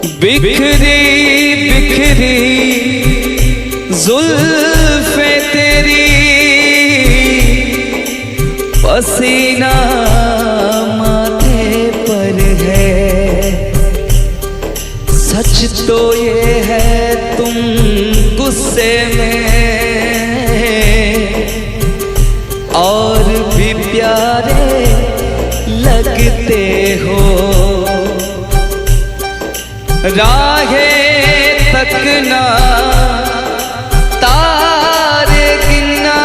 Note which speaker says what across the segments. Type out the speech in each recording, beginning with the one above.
Speaker 1: बिखरी बिखरी जुल्फे तेरी, पसीना माथे पर है। सच तो ये है तुम गुस्से में और भी प्यारे लगते हो। राहें तकना तारे गिनना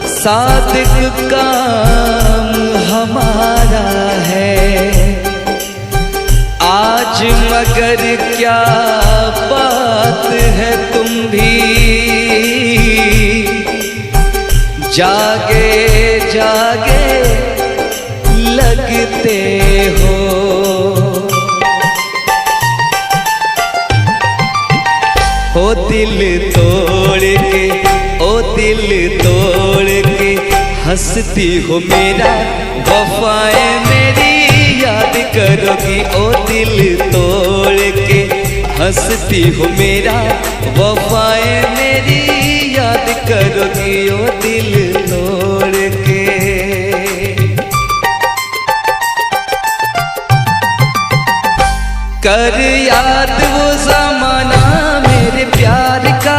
Speaker 1: सादिक काम हमारा है। आज मगर क्या बात है तुम भी जागे जागे लगते हो। ओ दिल तोड़ के, ओ दिल तोड़ के हंसती हो मेरा, वफाएं मेरी याद करोगी। ओ दिल तोड़ के हंसती हो मेरा, वफाएं मेरी याद करोगी। ओ दिल तोड़ के। कर याद वो ज़माना मेरे प्यार का,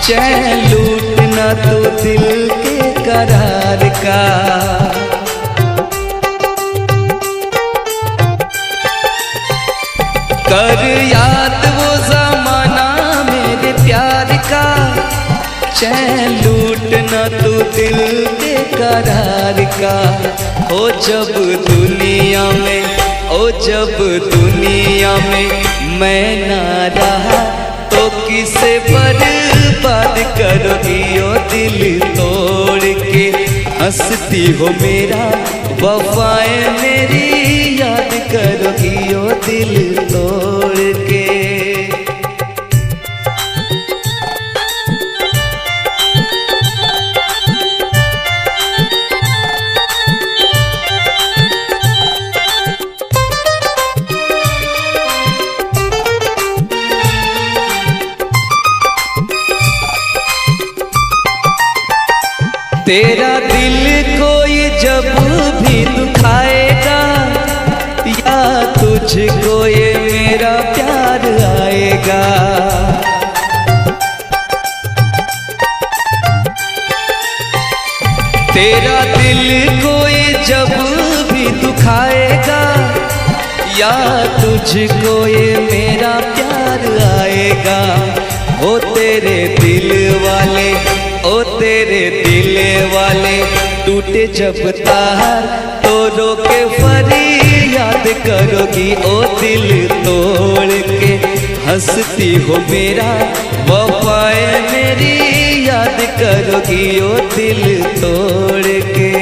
Speaker 1: चैन लूटना तो दिल के करार का। कर याद वो ज़माना मेरे प्यार का, चैन लूटना तो दिल के करार का। हो जब दुनिया में, ओ जब दुनिया में मैं ना रहा तो किसे बर्बाद करोगी। ओ दिल तोड़ के हंसती हो मेरा, वफाएं मेरी याद करोगी। ओ दिल तोड़ के। तेरा दिल कोई जब भी दुखाएगा, या तुझको ये मेरा प्यार आएगा। तेरा दिल कोई जब भी दुखाएगा, या तुझको ये मेरा प्यार आएगा। ओ तेरे दिल वाले, ओ तेरे दिल वाले टूटे जब तार तो रोके फरियाद करोगी। ओ दिल तोड़ के हंसती हो मेरा, वफाएं मेरी याद करोगी। ओ दिल तोड़ के।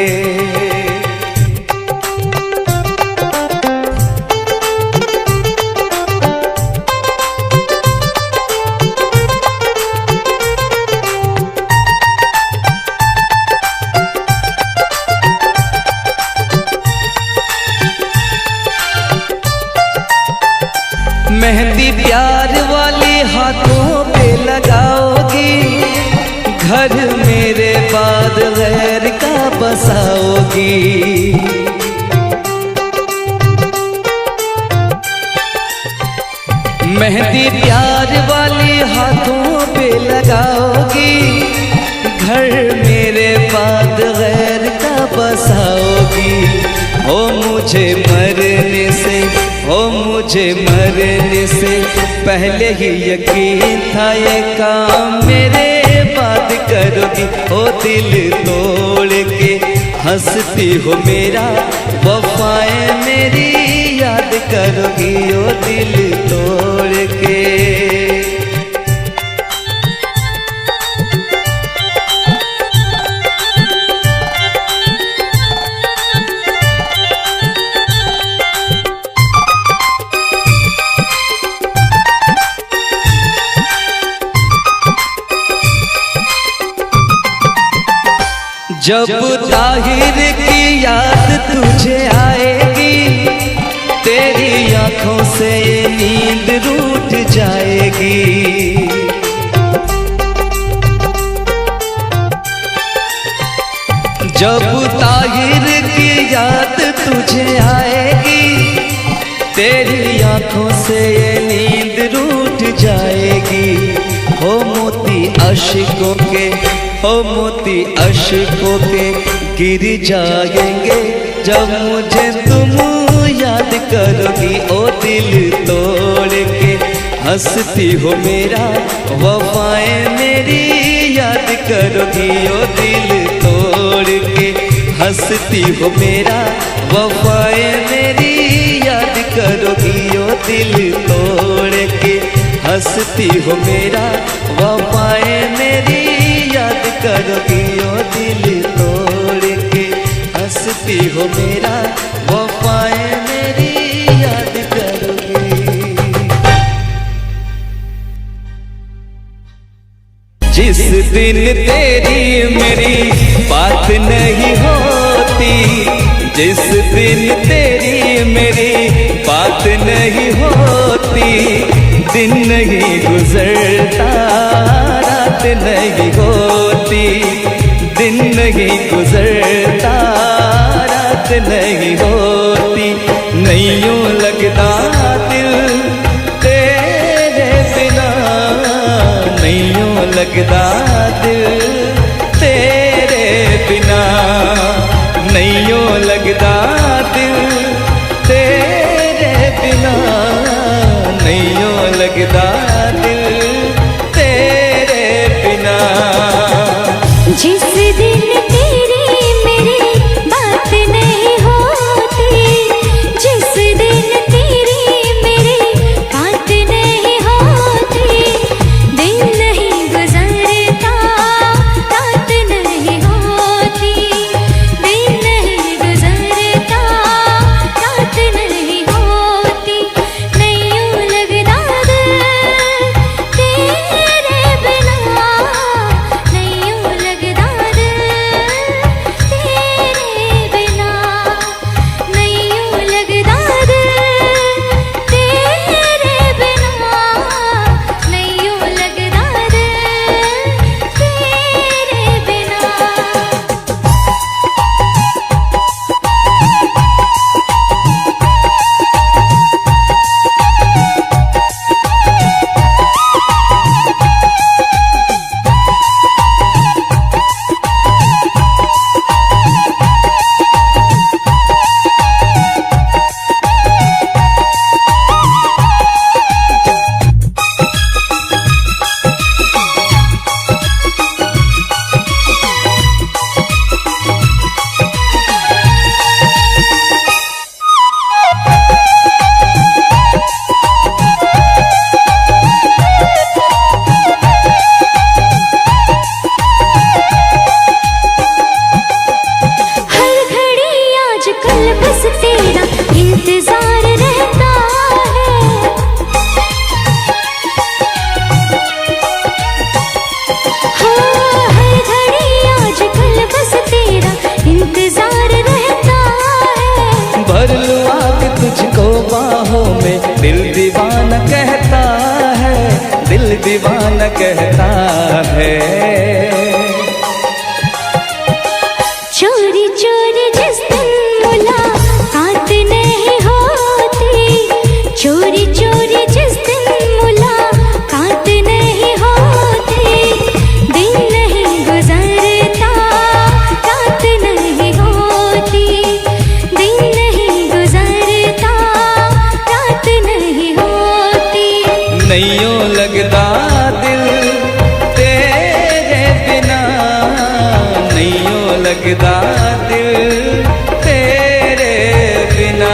Speaker 1: मेहंदी प्यार वाली हाथों पे लगाओगी, घर मेरे बाद गैर का बसाओगी। मेहंदी प्यार वाली हाथों पे लगाओगी, घर मेरे बाद गैर का बसाओगी। ओ मुझे मरने से, ओ मुझे मरने से पहले ही यकीन था ये काम मेरे बाद करोगी। ओ दिल तोड़ के हंसती हो मेरा, वफाएं मेरी याद करोगी। ओ दिल तोड़ के। जब ताहिर की याद तुझे आएगी, तेरी आशिकों के हो मोती अशकों के गिर जाएंगे जब मुझे तुम याद करोगी। ओ दिल तोड़ के हंसती हो मेरा वफाएं मेरी याद करोगी। ओ दिल तोड़ के हंसती हो मेरा वफाएं मेरी याद करोगी। ओ दिल तोड़ के हंसती हो मेरा वफाएं मेरी याद करोगी। ओ दिल तोड़ के हंसती हो मेरा वफाएं मेरी याद करोगी। जिस दिन तेरी मेरी बात नहीं होती, जिस दिन तेरी मेरी बात नहीं होती, दिन नहीं गुजरता रात नहीं होती, दिन नहीं गुजरता रात नहीं होती। नहीं यूं लगता दिल तेरे बिना, नहीं यूं लगता दिल तेरे बिना, नहीं यूं लगता दिल तेरे बिना, नहीं यूं लगता दिल तेरे बिना।
Speaker 2: जिस दिन तेरी मेरी बात नहीं होती, जिस दिन तेरी मेरी बात नहीं होती, दिन नहीं गुजरता रात नहीं होती, दिन नहीं गुजरता रात नहीं होती। नहीं यूं लगता दिल तेरे बिना, नहीं यूं लगता दिल तेरे बिना, नहीं यूं लगता दिल तेरे बिना, नहीं यूं लगता दिल तेरे बिना। हर घड़ी आजकल बस तेरा इंतजार रहता है, हाँ हर घड़ी आजकल बस तेरा इंतजार रहता है।
Speaker 1: भर लूं आग तुझको बाहों में दिल दीवाना कहता है, दिल दीवाना कहता है।
Speaker 2: चोरी चोरी जिस दिन मुलाकात नहीं होती, चोरी चोरी जिस दिन मुलाकात नहीं होती, दिन नहीं गुजरता रात नहीं होती, दिन नहीं गुजरता रात नहीं होती।
Speaker 1: नहीं यूं लगता दिल तेरे बिना, नहीं यूं लगता दिल तेरे बिना।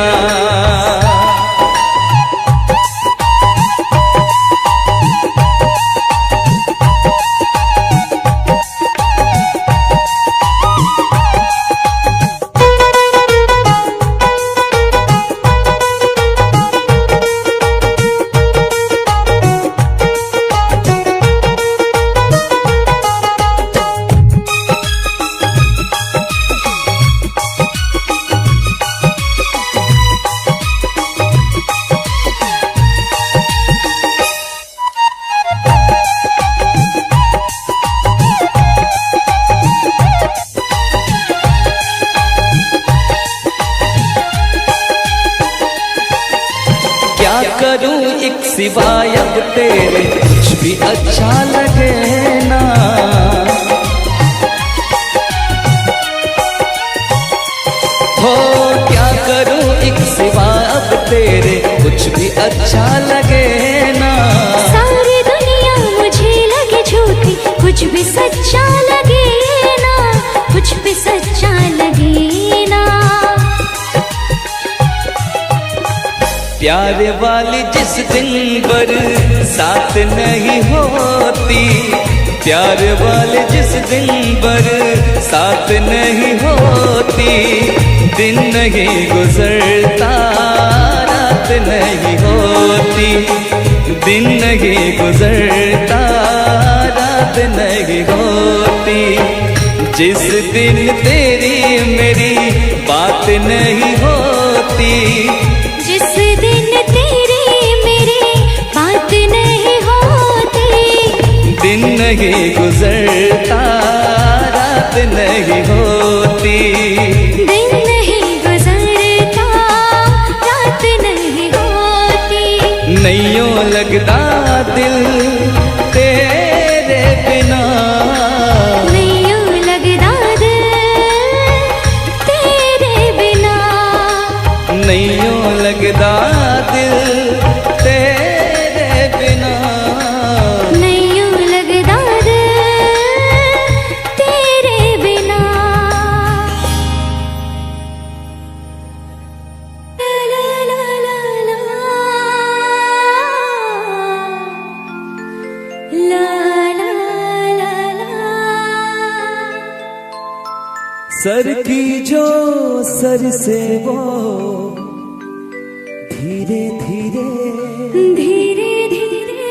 Speaker 1: करूं एक सिवाय अब तेरे कुछ भी अच्छा लगे ना। अच्छा लगे ना।
Speaker 2: सारी दुनिया मुझे लगे झूठी, कुछ भी सच्चा लगे ना, कुछ भी सच्चा लगे ना।
Speaker 1: प्यार वाली जिस दिन बरसात नहीं होती, प्यार वाले जिस दिन बरसात नहीं होती, दिन नहीं गुजरता रात नहीं होती, दिन नहीं गुजरता रात नहीं होती। जिस दिन तेरी मेरी बात नहीं होती,
Speaker 2: जिस दिन तेरी मेरी बात नहीं होती,
Speaker 1: दिन नहीं गुजरता रात नहीं होती,
Speaker 2: दिन नहीं गुजरता रात नहीं होती।
Speaker 1: नैयों लगता दिल तेरे बिना,
Speaker 2: नैयों लगता दिल तेरे बिना,
Speaker 1: नैयों लगता दिल तेरे बिना,
Speaker 2: नैयों लगता दिल तेरे बिना। ला ला ला ला ला ला ला।
Speaker 1: सर की जो सर से वो धीरे धीरे
Speaker 2: धीरे धीरे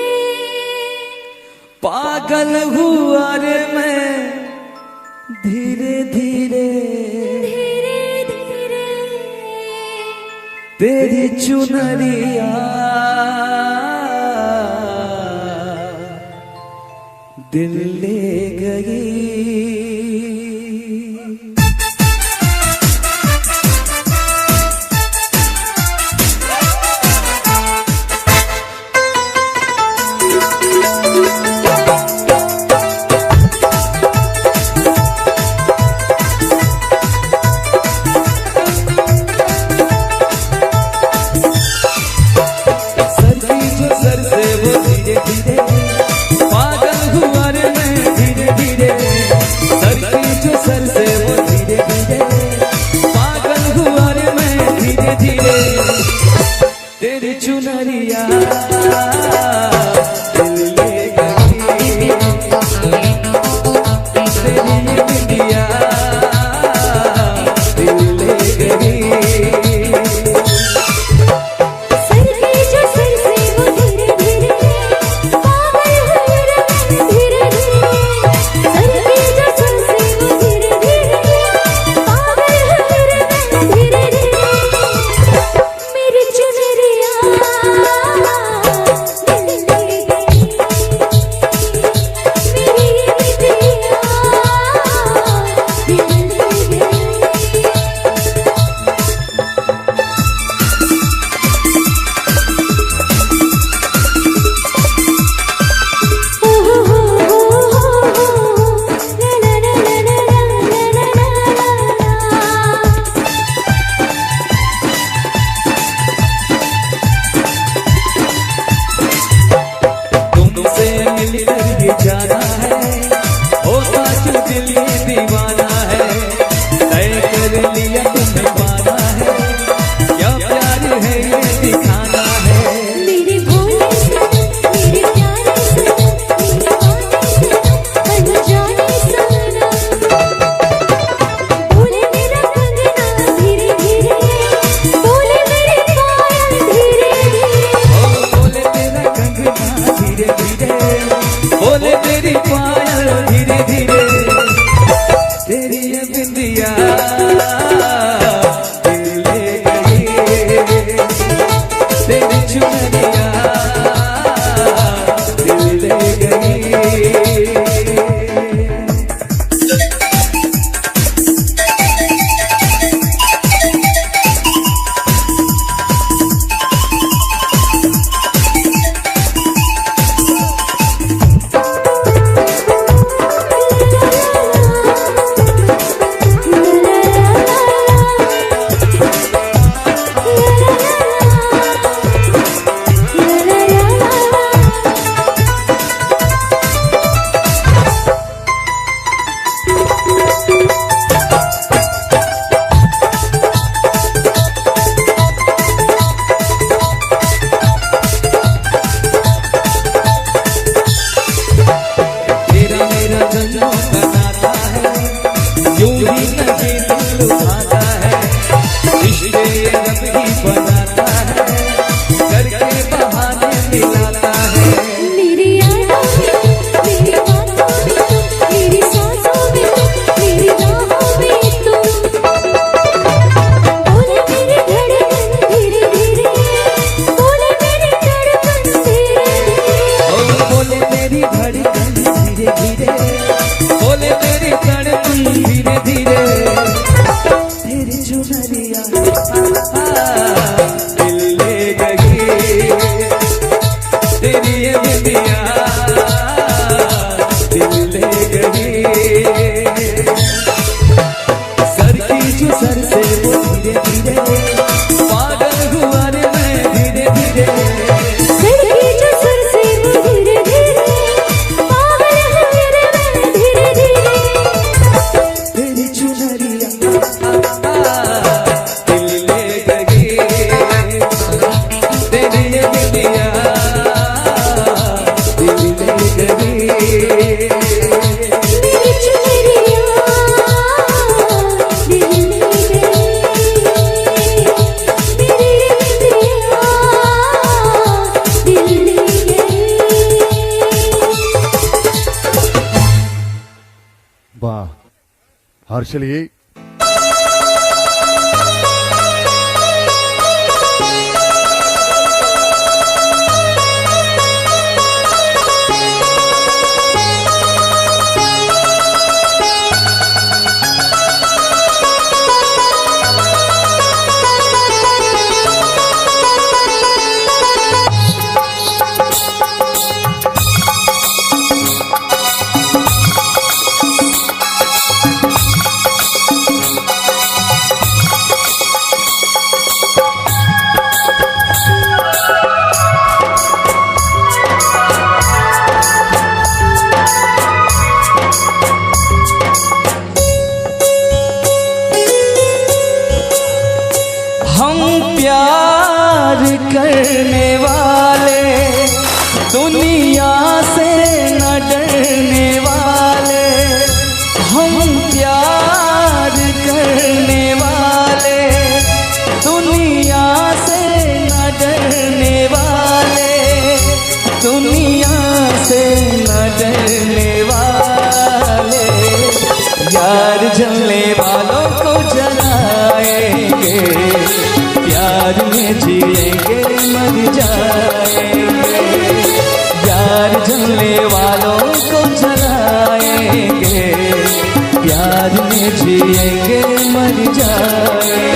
Speaker 1: पागल हुआ रे मैं, धीरे धीरे
Speaker 2: धीरे धीरे
Speaker 1: तेरी चुनरिया दिल ले गई। तेरी चुनरिया दिल ले गई, तेरी बिटिया दिल ले गई।
Speaker 2: सर के जो सर से वो धीरे धीरे पागल हुई रे मैं, धीरे धीरे सर के जो सर से वो धीरे धीरे पागल हुई रे मैं, धीरे धीरे मेरी चुनरिया
Speaker 3: चलिए
Speaker 1: प्यार करने वाले दुनिया से न डरने वाले, हम प्यार करने वाले दुनिया से न डरने वाले, दुनिया से न डरने वाले। यार जलने वालों को जलाएंगे, प्यार में जिएंगे मर जाएंगे। यार जलने वालों को जलाएंगे, प्यार में जिएंगे मर जाएंगे।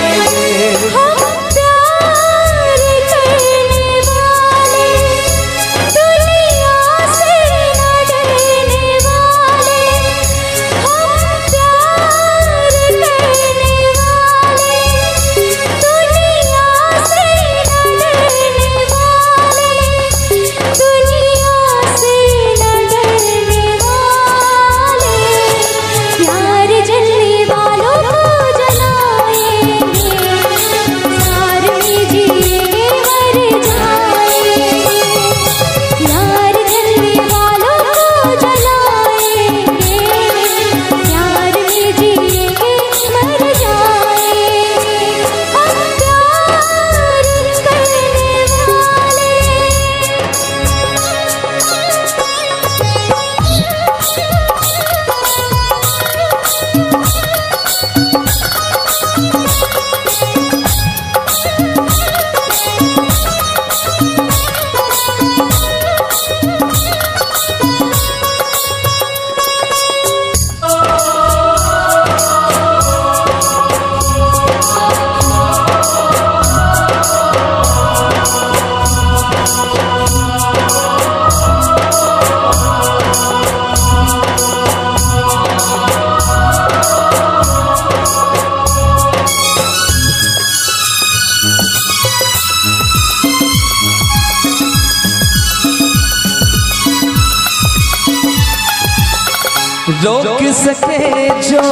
Speaker 1: रोक सके जो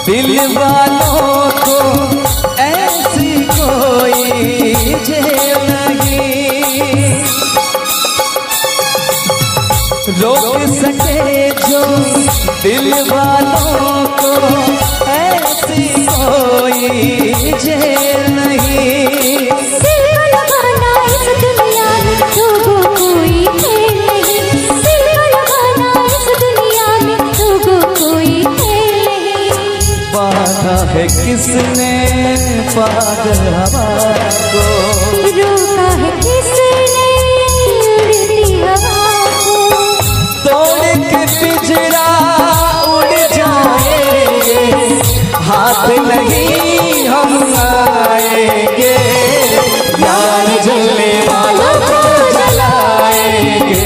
Speaker 1: दिल वालों को ऐसी कोई जेल नहीं, रोक सके जो दिल वालों को ऐसी कोई जेल नहीं। है किसने पागल हवा को,
Speaker 2: रोका है किसने उड़ती हवा को,
Speaker 1: तोड़ के पिंजरा उड़ जाएंगे, हाथ नहीं हम आएंगे। यार जलने वालों को जलाएंगे,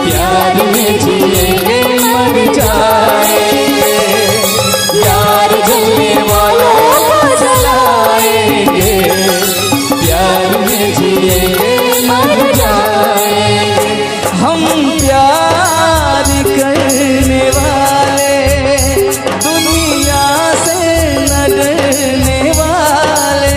Speaker 1: प्यार में जिएंगे मर जाएंगे। यार जलने वालों को जलाएंगे, प्यार में जिएंगे मर जाएंगे। हम प्यार करने वाले दुनिया से न डरने वाले।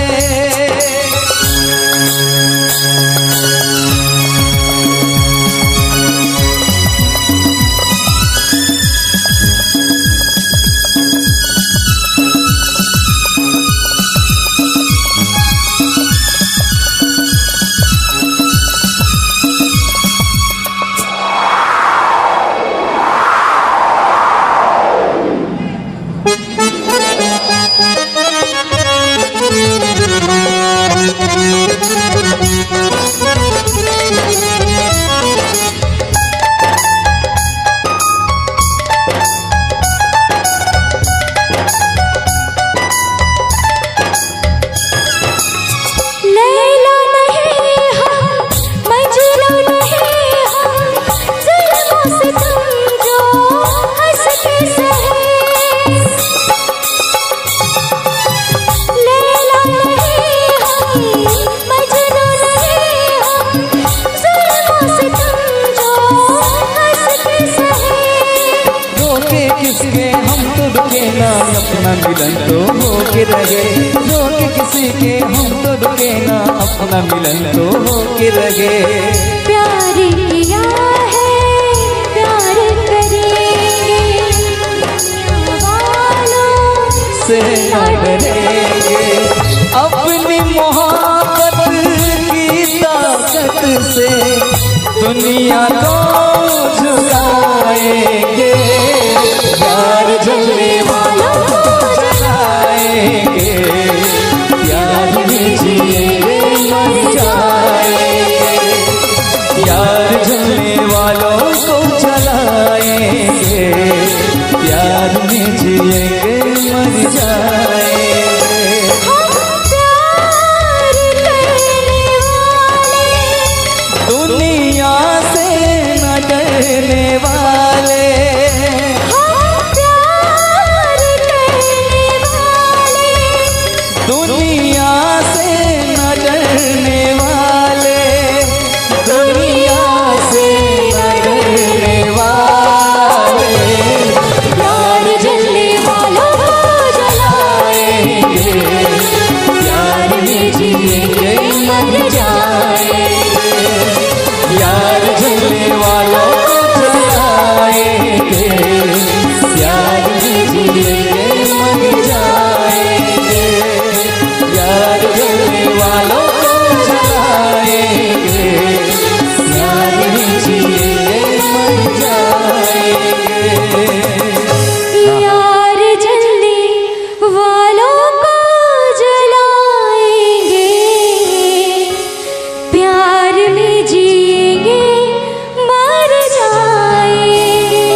Speaker 1: अपना मिलन तो हो के रहे, रोके किसी के हम तो रुके ना, अपना मिलन तो हो के रहे।
Speaker 2: प्यार किया है प्यार करेंगे, वालों
Speaker 1: से न डरेंगे, अपनी मोहब्बत की ताकत से दुनिया को झुकाएंगे, प्यार जलने वालों को जलाएंगे, प्यार में जिएंगे मर जाएंगे, प्यार जलने वालों को जलाएंगे, प्यार में जिएंगे मर जाएंगे। दुनिया से न डरने वाले,
Speaker 2: प्यार करने वाले,
Speaker 1: दुनिया से न डरने वाले, दुनिया से न डरने वाले,
Speaker 2: प्यार जलने वालों को जलाएंगे,
Speaker 1: प्यार में जिएंगे मर जाएंगे, प्यार जलने वालों को जलाएंगे, प्यार में जिएंगे मर जाएंगे, प्यार जलने वालों को जलाएंगे, प्यार में जिएंगे मर जाएंगे।
Speaker 2: यार जलने वालों को जलाएंगे, प्यार में जिएंगे मर जाएंगे।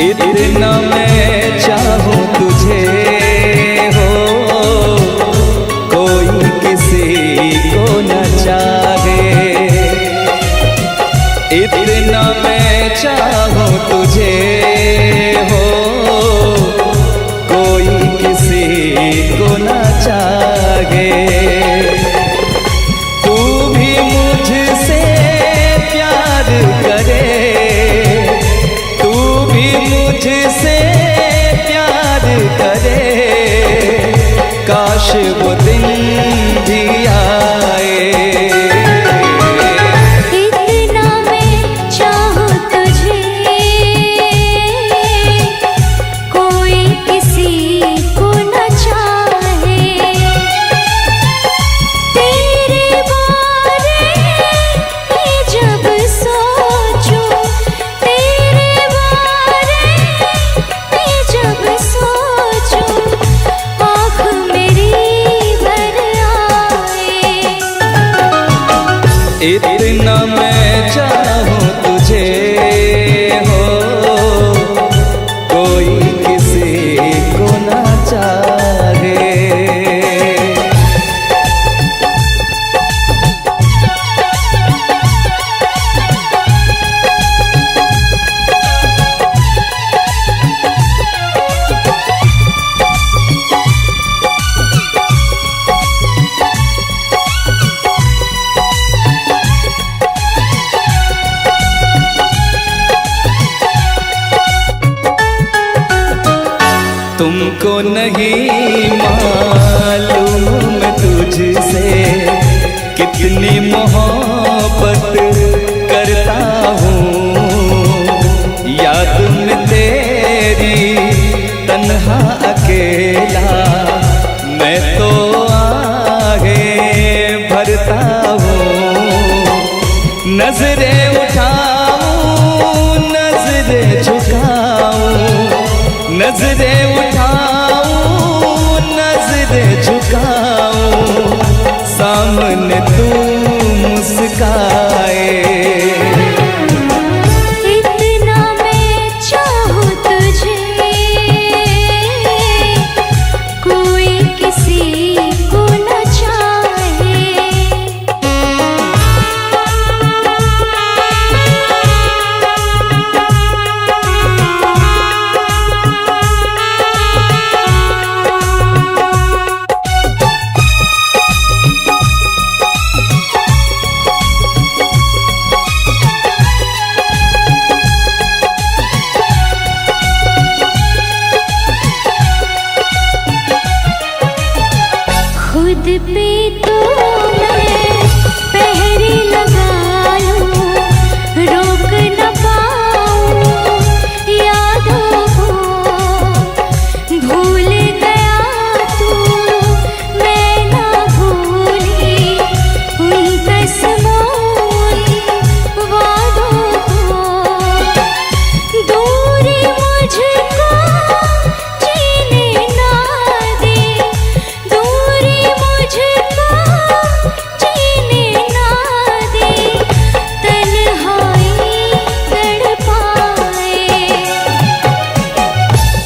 Speaker 1: इतना मैं चाहूं तुझे हो, कोई किसी को न चाहे, इतना मैं चाहूं तुझे हो, कोई किसी को न चाहे, तू भी मुझसे प्यार करे, तू भी मुझसे प्यार करे, काश वो दिन भी आए।
Speaker 2: इतना मैं चाहूं तुझे, कोई किसी को न चाहे, तेरे बारे में जब सोचूं, तेरे बारे में जब सोचूं, आँख मेरी भर आए।
Speaker 1: इतना मैं चाहूं तुझे हो, कोई किसी को न चाहे। तुमको नहीं मालूम तुझसे कितनी मोहब्बत करता हूँ, याद में तेरी तन्हा अकेला मैं तो आगे भरता हूँ, नजरें उठाऊं नजरें झुकाऊं, नजरें उठाऊं नजरें झुकाऊं, सामने तू मुस्काए।
Speaker 2: इतना मैं चाहूं तुझे, कोई किसी को न चाहे,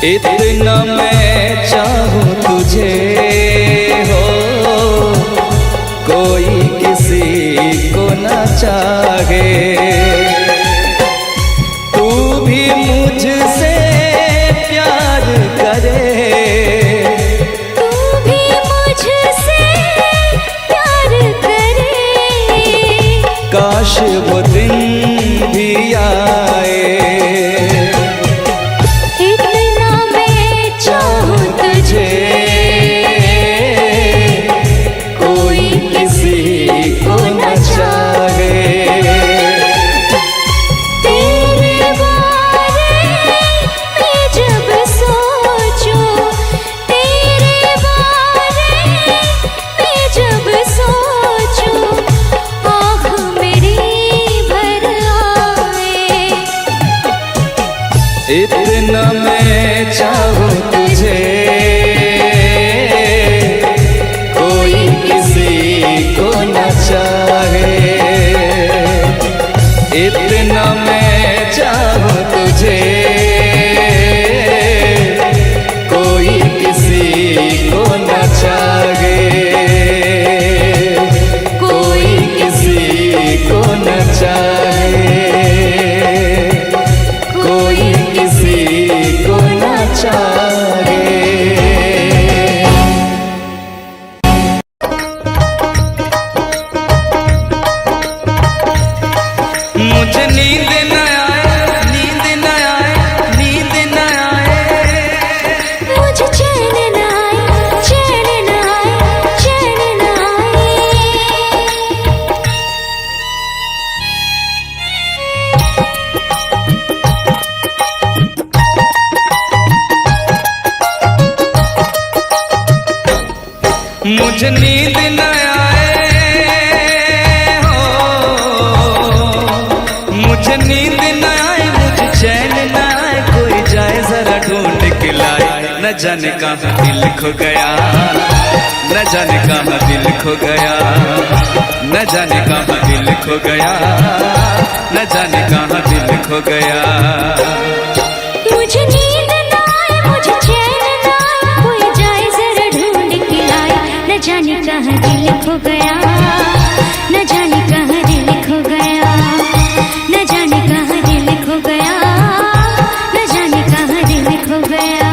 Speaker 1: इतना मैं चाहूं तुझे हो, कोई किसी को न चाहे। तू भी मुझसे प्यार करे,
Speaker 2: तू भी मुझसे प्यार करे।
Speaker 1: काश वो दिन भी आए।
Speaker 2: इतना मैं चाहूं तुझे,
Speaker 1: कोई किसी को न चाहे।
Speaker 2: तेरे बारे में जब सोचूं, तेरे बारे में जब सोचूं, आँख मेरी भर आए।
Speaker 1: इतना मैं चाहूं तुझे, कोई किसी को न चाहे। इतना मैं चाहूं तुझे, कोई किसी को न चाहे। कोई किसी को न चाहे, कोई किसी को न चाहे। मुझे नींद न आए, नींद न आए, नींद न आए।
Speaker 2: मुझे चैन न आए, चैन न आए, चैन न आए।
Speaker 1: मुझे नींद न आए हो, मुझे नींद न आए, मुझे चैन न आए। कोई जाए जरा ढूंढ के लाए, न जाने कहाँ दिल खो गया, न जाने कहाँ दिल खो गया, न जाने कहाँ दिल खो गया, न जाने कहाँ दिल खो गया।
Speaker 2: मुझे नींद न आए, मुझे चैन न आए। कोई जाए जरा ढूंढ के लाए, न जाने कहाँ दिल खो गया, न जाने कहाँ दिल खो गया, न जाने कहाँ दिल खो गया, न जाने कहाँ दिल खो गया।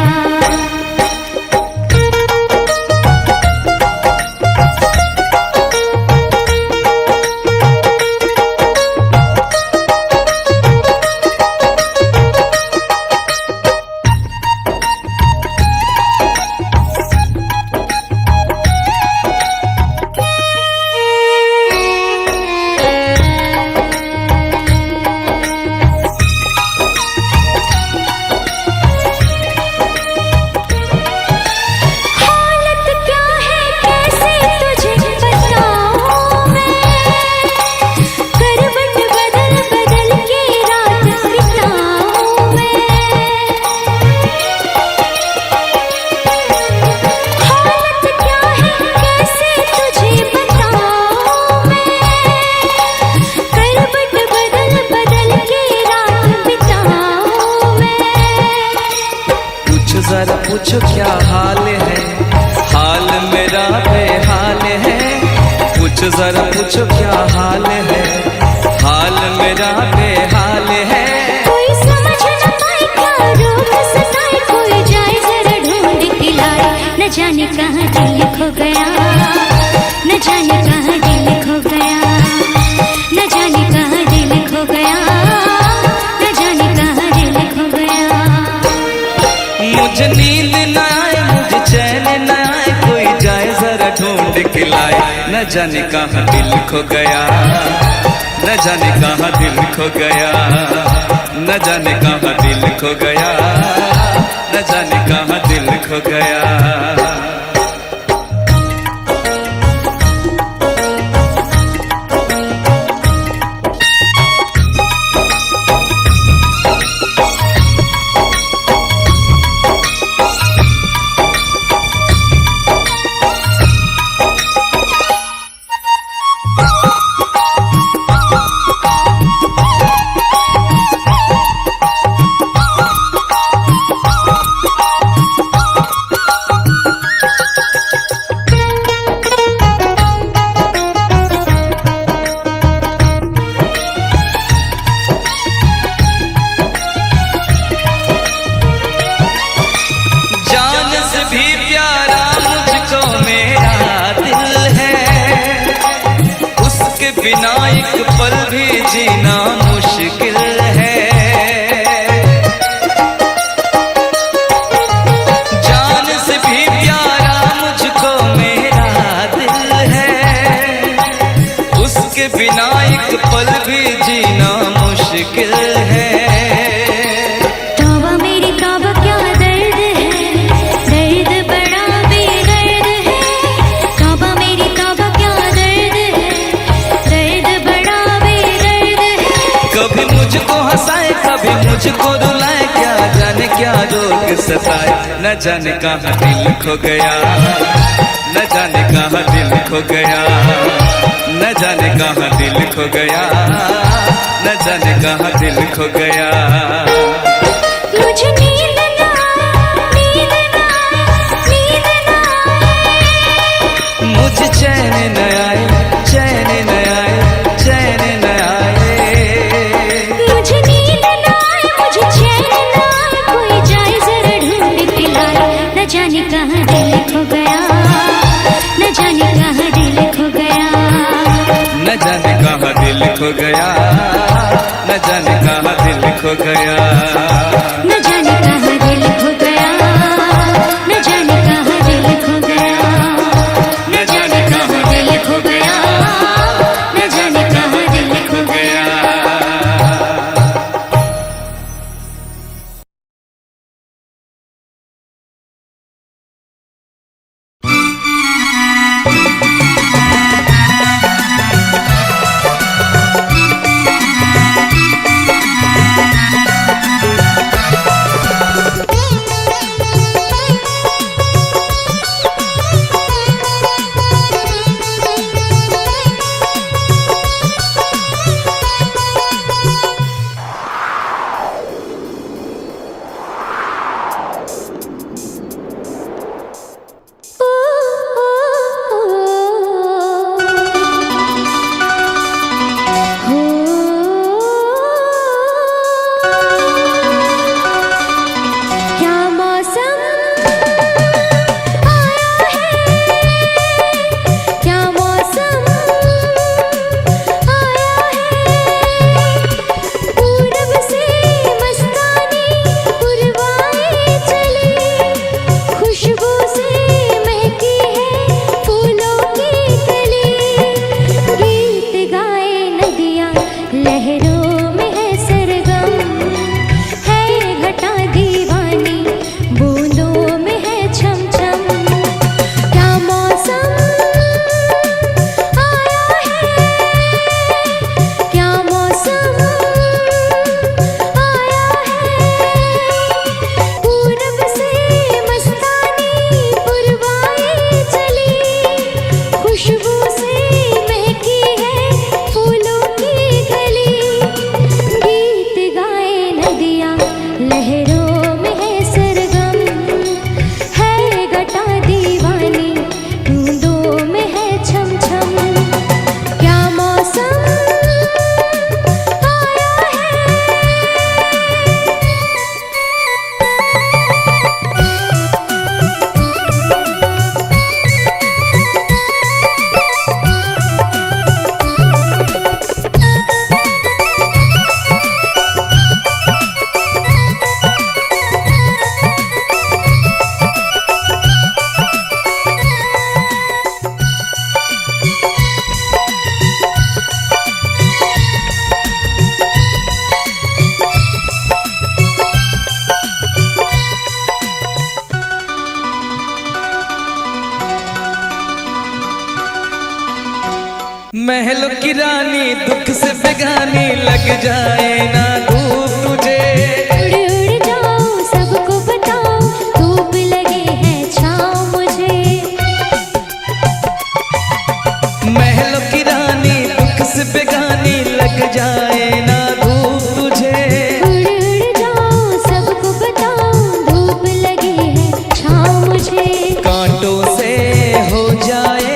Speaker 2: हालत क्या है कैसे तुझे बताऊं मैं, करवट बदल बदल के रात बिताऊं मैं। हालत क्या है कैसे तुझे बताऊं मैं, करवट बदल बदल के रात बिताऊं मैं।
Speaker 1: पूछ जरा पूछो क्या हाल है, हाल मेरा बेहाल है। पूछ जरा पूछो क्या हाल है, हाल मेरा बेहाल है।
Speaker 2: कोई समझ न पाए क्या रोग सताए, कोई जाए जरा ढूंढ के लाए, न जाने कहाँ दिल खो गया, न जाने कहाँ दिल खो गया, न जाने कहाँ दिल खो गया, न जाने कहाँ दिल खो गया।
Speaker 1: मुझे नींद न आए, मुझे चैन न आए। कोई जाए जरा ढूंढ के लाए, न जाने कहाँ दिल खो गया, न जाने कहाँ दिल खो गया, न जाने कहाँ दिल खो गया, न जाने कहाँ दिल खो गया। बिना एक पल भी जीना मुश्किल है। जान से भी प्यारा मुझको मेरा दिल है, उसके बिना एक पल भी जीना मुश्किल है।
Speaker 2: तौबा मेरी तौबा क्या दर्द है, दर्द बड़ा बेदर्द है। तौबा मेरी तौबा क्या दर्द है, दर्द बड़ा बेदर्द है।
Speaker 1: कभी मुझको हंसाए कभी मुझको रुलाए, क्या जाने क्या रोग सताए। न जाने कहाँ दिल खो गया, न जाने कहाँ दिल खो गया, न जाने कहाँ दिल खो गया, न जाने कहाँ दिल खो गया।
Speaker 2: मुझे नींद ना नींद ना नींद ना
Speaker 1: मुझे चैन न आए, चैन न आए, चैन न आए।
Speaker 2: मुझे नींद ना आए, मुझे चैन ना आए। कोई जाए जरा ढूंढ के लाए, न जाने कहाँ दिल खो गया, न जाने कहाँ दिल खो गया।
Speaker 1: न जाने कहाँ दिल खो गया, न जाने कहाँ दिल खो गया।
Speaker 2: न जाने कहाँ दिल खो गया, न जाने कहाँ दिल खो गया, न जाने कहाँ दिल खो गया, न जाने कहाँ दिल खो गया। क्या मौसम आया है, क्या मौसम आया है। पूरब से मस्तानी पुरवाए चली, खुशबू से महकी है फूलों की कली। गीत गाए नदियाँ लहरों में है सरगम, है घटा दीवानी बूंदों में है छम छम। क्या मौसम आया है, क्या मौसम आया है। पूरब से मस्तानी पुरवाए चली, खुशबू से महकी है फूलों की गली। गीत गाए नदियाँ लहरों में है सरगम, है घटा दीवानी बूंदों में है छम छम। क्या मौसम आया है।
Speaker 1: महलों की रानी दुख से बेगानी, लग जाए ना धूप तुझे।
Speaker 2: उड़ उड़ जाओ सबको बताओ, धूप लगे है छाँव मुझे।
Speaker 1: महलों की रानी दुख से बेगानी, लग जाए ना धूप तुझे।
Speaker 2: उड़ उड़ जाओ सबको बताओ, धूप लगी है छाँव मुझे।
Speaker 1: कांटों से हो जाए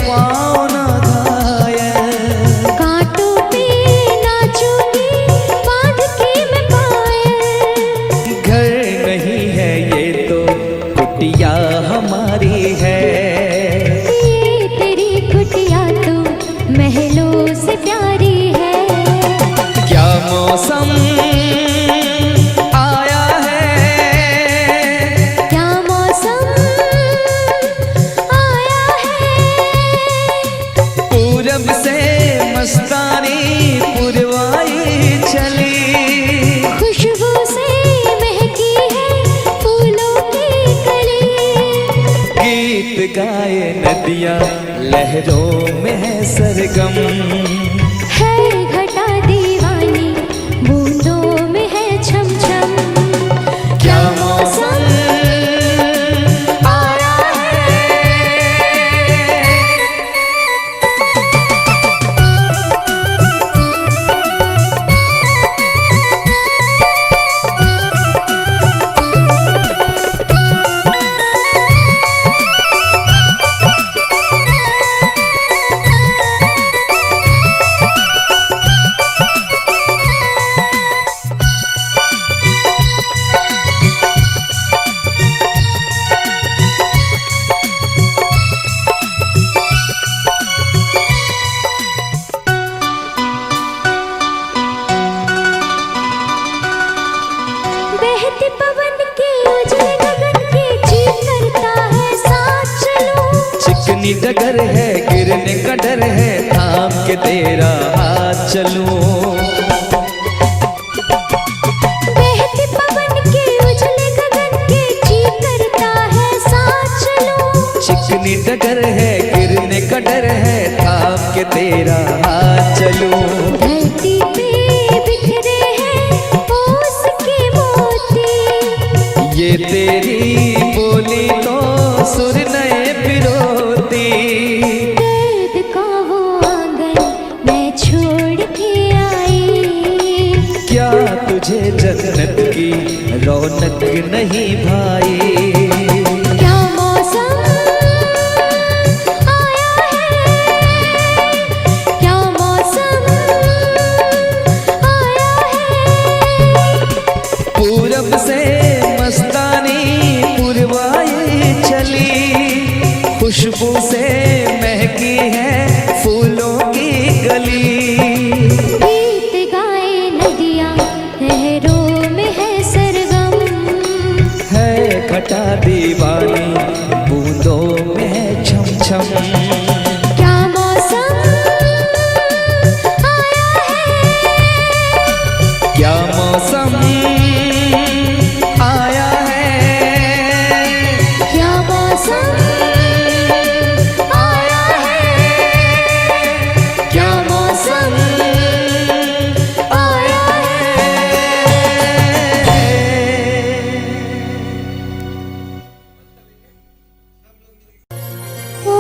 Speaker 1: पाँव ना घायल,
Speaker 2: कांटों पे नाचूंगी
Speaker 1: नदियाँ लहरों में है सरगम।
Speaker 2: है घटा दीवानी बूंदों में है छम छम। क्या मौसम आया बहते पवन के उजले गगन के चीर करता है साथ चलो।
Speaker 1: चिकनी डगर है गिरने का डर है थाम के तेरा हाथ चलूं।
Speaker 2: बहते पवन के उजले गगन के चीर करता है साथ चलो।
Speaker 1: चिकनी डगर है गिरने का डर है थाम के तेरा हाथ चलूं।
Speaker 2: धरती पे बिखरे हैं ओस के मोती।
Speaker 1: ये तेरी बोली तो सुर नए पिरोती।
Speaker 2: दर्द का वो आंगन मैं छोड़ के आई।
Speaker 1: क्या तुझे जन्नत की रौनक नहीं भाई।
Speaker 2: क्या मौसम आया है। क्या मौसम आया है।
Speaker 1: पूरब से मस्तानी पुरवाई चली। खुशबू से महकी है फूलों की गली।
Speaker 2: गीत गाए नदियाँ लहरों में है सरगम।
Speaker 1: है घटा दीवानी बूंदों में है छम छम।
Speaker 2: क्या मौसम आया है।
Speaker 1: क्या मौसम आया है।
Speaker 2: क्या मौसम आया है।
Speaker 1: क्या मौसम आया है।
Speaker 2: ओ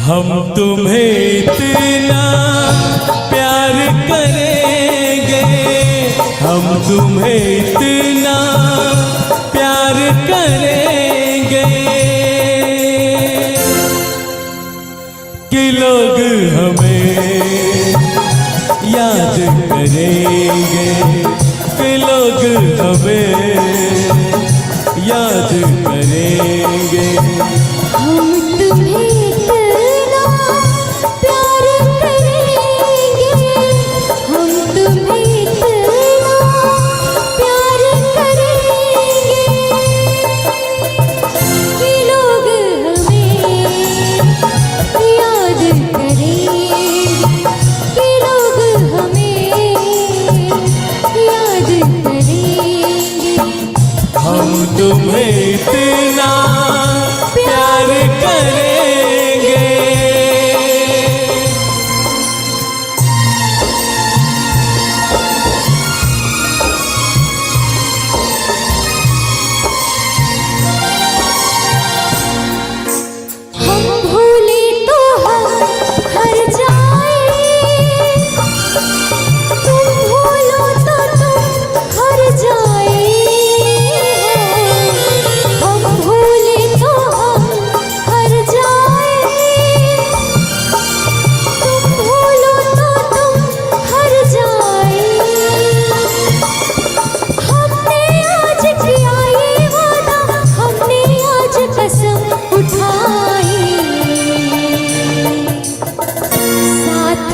Speaker 3: हम तुम्हें इतना प्यार करेंगे, हम तुम्हें इतना प्यार करेंगे कि लोग हमें याद करेंगे, कि लोग हमें याद करेंगे।
Speaker 2: हम तुम्हें इतना प्यार करेंगे, हम तुम्हें इतना प्यार करेंगे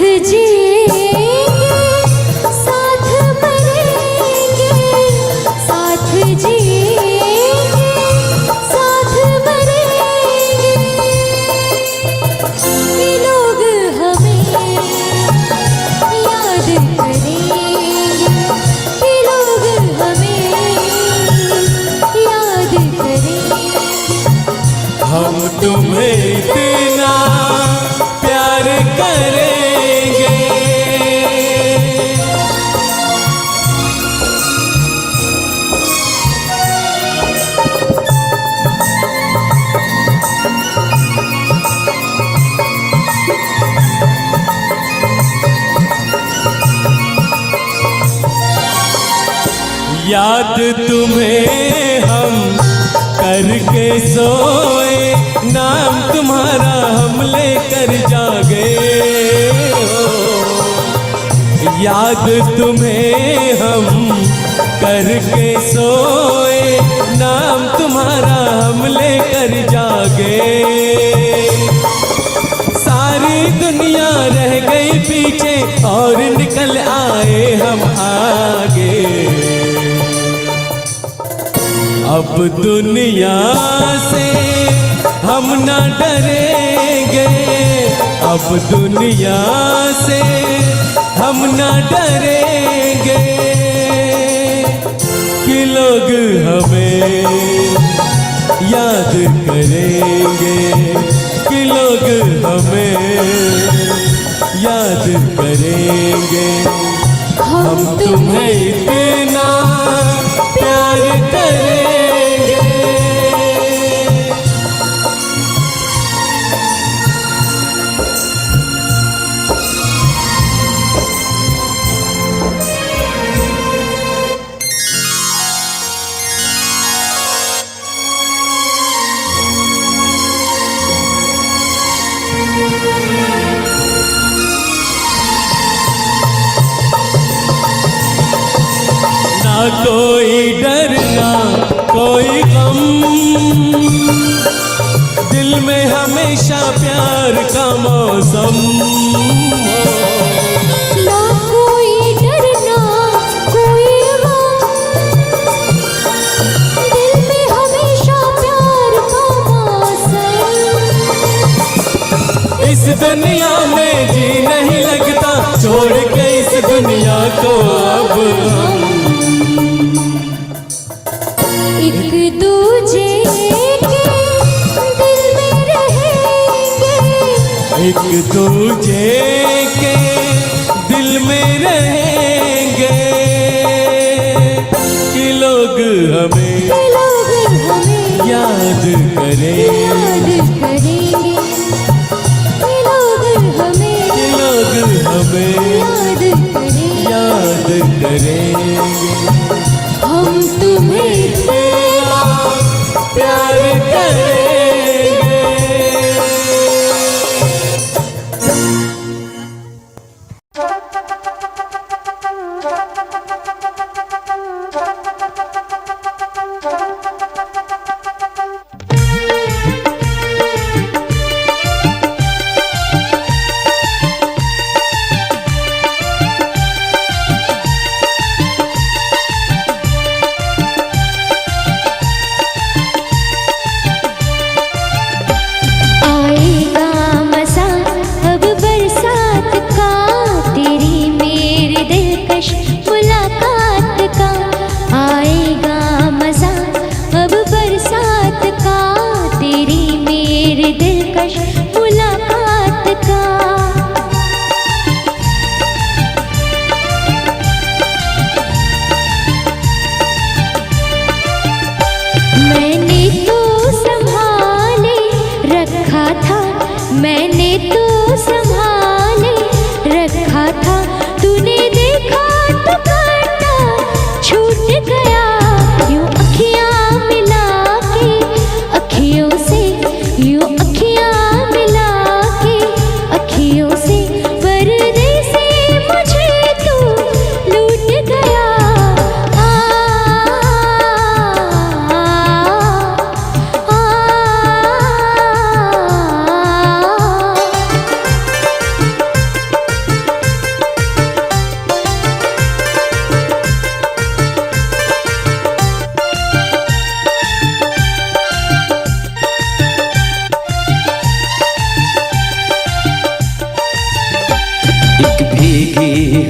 Speaker 2: जिएंगे साथ मरेंगे, साथ जिएंगे साथ मरेंगे। ये लोग हमें याद करेंगे, ये लोग हमें याद करेंगे।
Speaker 3: हम तुम्हें इतना प्यार करेंगे। याद तुम्हें हम करके सोए, नाम तुम्हारा हम लेकर जागे हो। याद तुम्हें हम करके सोए, नाम तुम्हारा हम लेकर जागे। सारी दुनिया रह गई पीछे और निकल आए हम आगे। अब दुनिया से हम न डरेंगे, अब दुनिया से हम न डरेंगे। कि लोग हमें याद करेंगे, कि लोग हमें याद करेंगे। हम तुम्हें इतना प्यार करेंगे। ना कोई डर ना कोई गम, दिल में हमेशा प्यार का मौसम।
Speaker 2: ना कोई डर ना कोई गम, दिल में हमेशा प्यार का मौसम।
Speaker 3: इस दुनिया में जी नहीं लगता, छोड़ के इस दुनिया को अब हम
Speaker 2: एक दूजे के दिल में रहेंगे,
Speaker 3: एक दूजे के दिल में रहेंगे। कि लोग हमें
Speaker 2: ये लोग हमें
Speaker 3: याद करें,
Speaker 2: याद करेंगे। ये लोग हमें
Speaker 3: कि लोग हमें
Speaker 2: याद करेंगे।
Speaker 3: याद करेंगे।
Speaker 2: हम तुम्हें
Speaker 3: इतना प्यार करेंगे।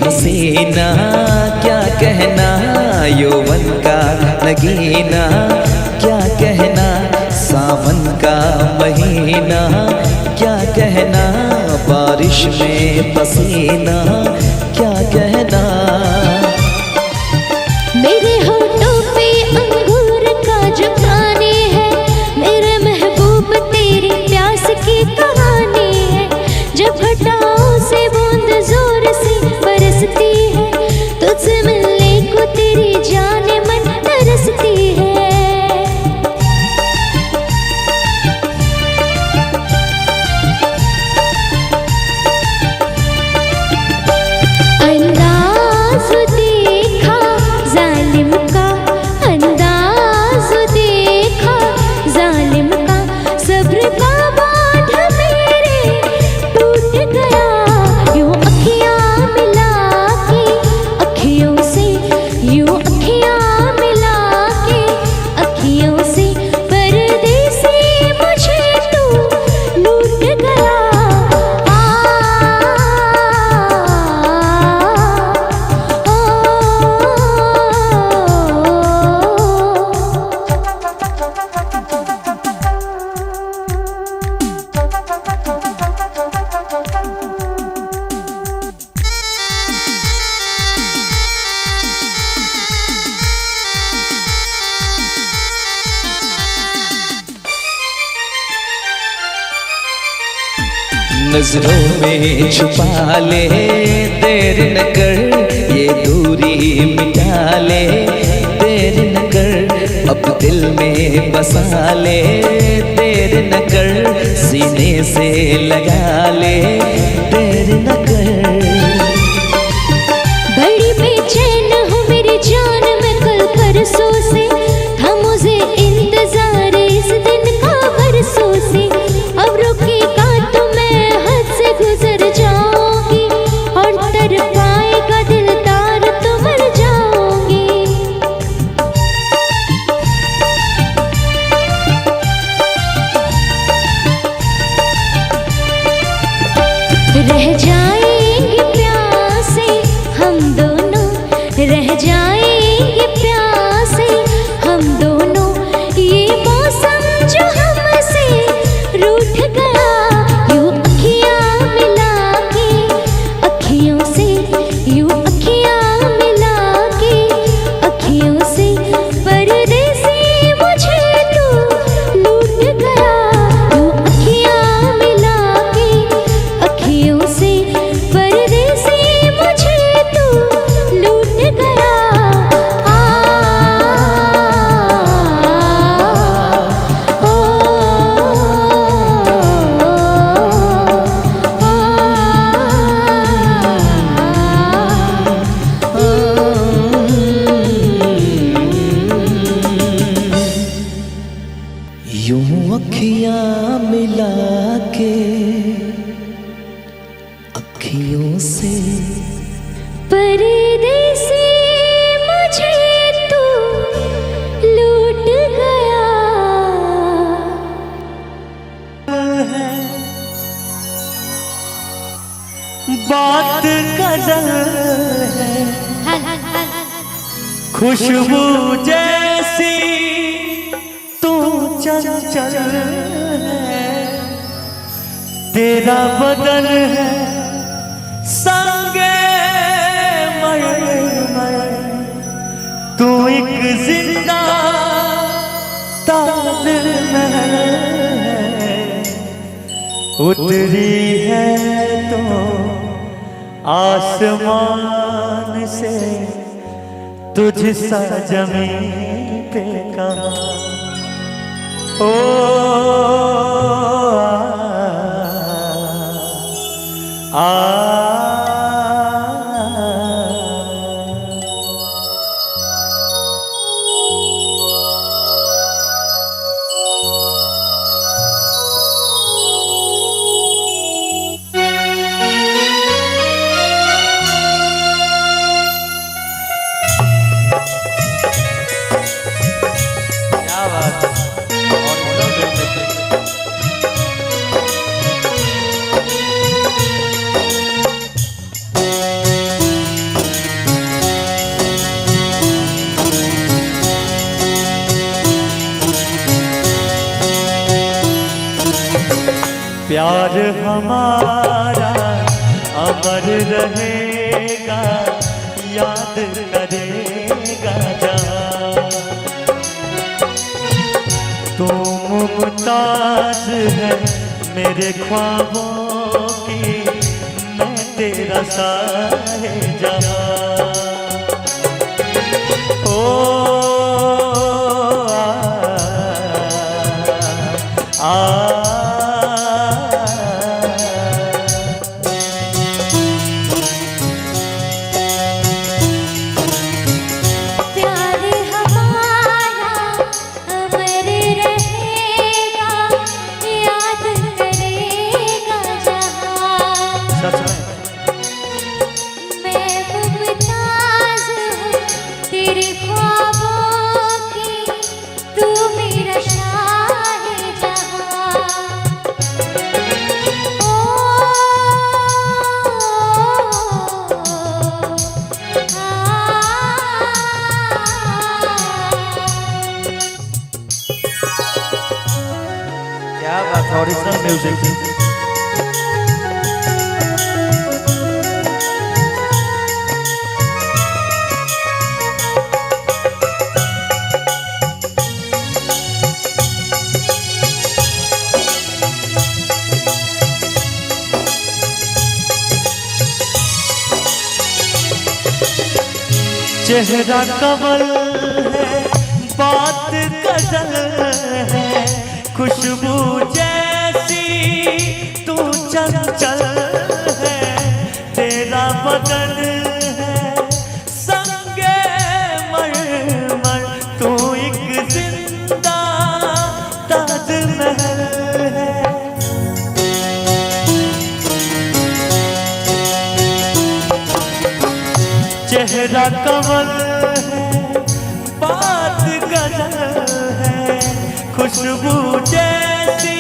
Speaker 1: हसीना क्या कहना, यौवन का नगीना क्या कहना, सावन का महीना क्या कहना, बारिश में पसीना क्या कहना।
Speaker 2: मेरे होठों पे अंगूर का जो खाने है, मेरे महबूब तेरी प्यास की कहानी है। जब घटाओं से बूंद जोर से बरसती है, तुझसे मिलने को तेरी जान मन तरसती है। अंदाज़ देखा जालिम का, अंदाज़ देखा जालिम का, सब्र का बांध मेरे टूट गया। यूं अखियाँ मिला के अखियों से, यूं अखियाँ मिला के अखियों से, परदेसी मुझे तू लूट गया।
Speaker 1: नजरों में छुपा ले, देर न कर ये दूरी मिटा ले, देर न कर अब दिल में बसा ले, देर न कर सीने से लगा ले, देर न कर।
Speaker 2: बड़ी बेचैन हूँ मेरी जान मैं कल परसों से, था मुझे इंतजार इस दिन का बरसों से। अब रुकेगा तो मैं हद से गुजर जाऊंगी, और तर पाएगा दिलदार तो मर जाऊंगी। रह जाएंगे प्यासे हम दोनों, रह जाएंगे प्यासे हम दोनों, ये मौसम जो हमसे रूठ गया। यूं अखियाँ मिला के अखियों से, यूं अखियाँ मिला के अखियों से, परदेसी मुझे तू लूट गया। यूं अखियाँ मिला के अखियों से, परदेसी मुझे तू लूट गया।
Speaker 1: यूं अखियाँ मिला के अखियों से,
Speaker 2: परदेसी मुझे तू लूट गया।
Speaker 3: बात गजल है, खुशबू जैसी तू चंचल है, तेरा बदन है संगे मर, तू एक जिंदा ताजमहल है, उतरी है तो आसमान से, तुझ सा जमीन पे कहाँ। ओ
Speaker 4: प्यार हमारा अमर रहेगा, याद करेगा जहां। तू मुमताज है मेरे ख्वाबों की, मैं तेरा साहिबजादा। ओ
Speaker 2: प्यार हमारा अमर रहेगा, याद करेगा जहां।
Speaker 4: सच में
Speaker 2: मैं मुमताज हूँ तेरे ख्वाबों की, तू मेरा शाहिजहां।
Speaker 4: क्या बात है, ओरिजिनल म्यूजिक। चेहरा कमल है, बात गजल है, खुशबू जैसी तू चंचल है। तेरा बदन है संगे मरमर, तू एक जिंदा ताजमहल है। चेहरा कमल है, बात गजल है, खुशबू जैसी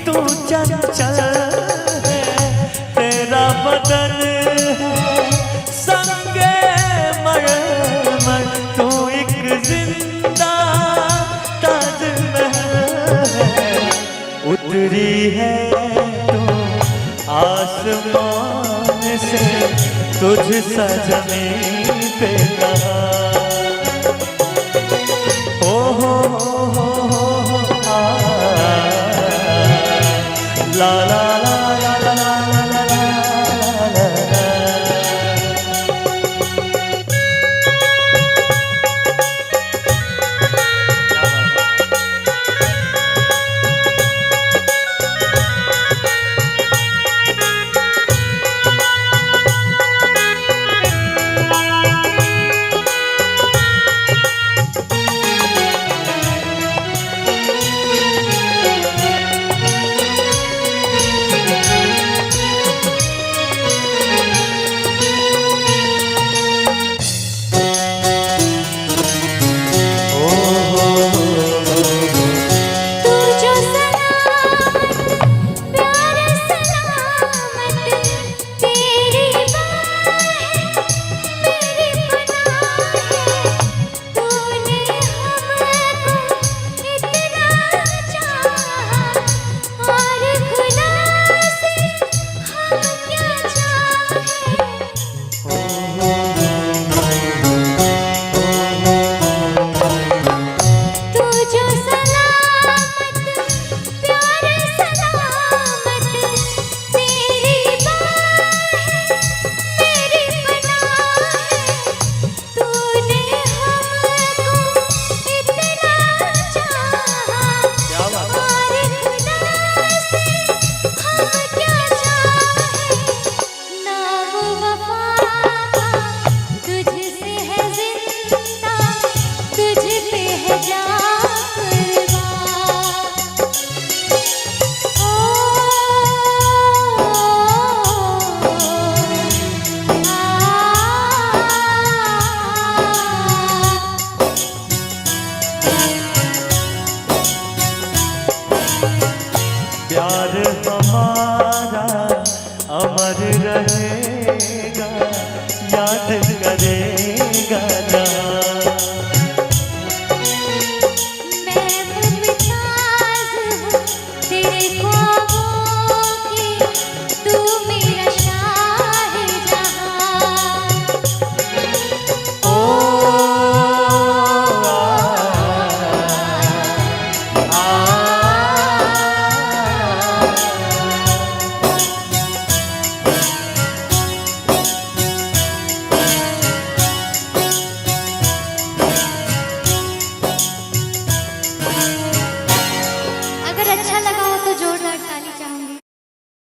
Speaker 4: तू चंचल है। तेरा बदन है संगे मरमर, तू एक जिंदा ताजमहल है। उतरी है तू आसमान से, तुझ सा जमीन पे कहा। ओ हो आ, ला ला ला ला ला ला ला ला ला ला। प्यार हमारा अमर रहेगा, याद करे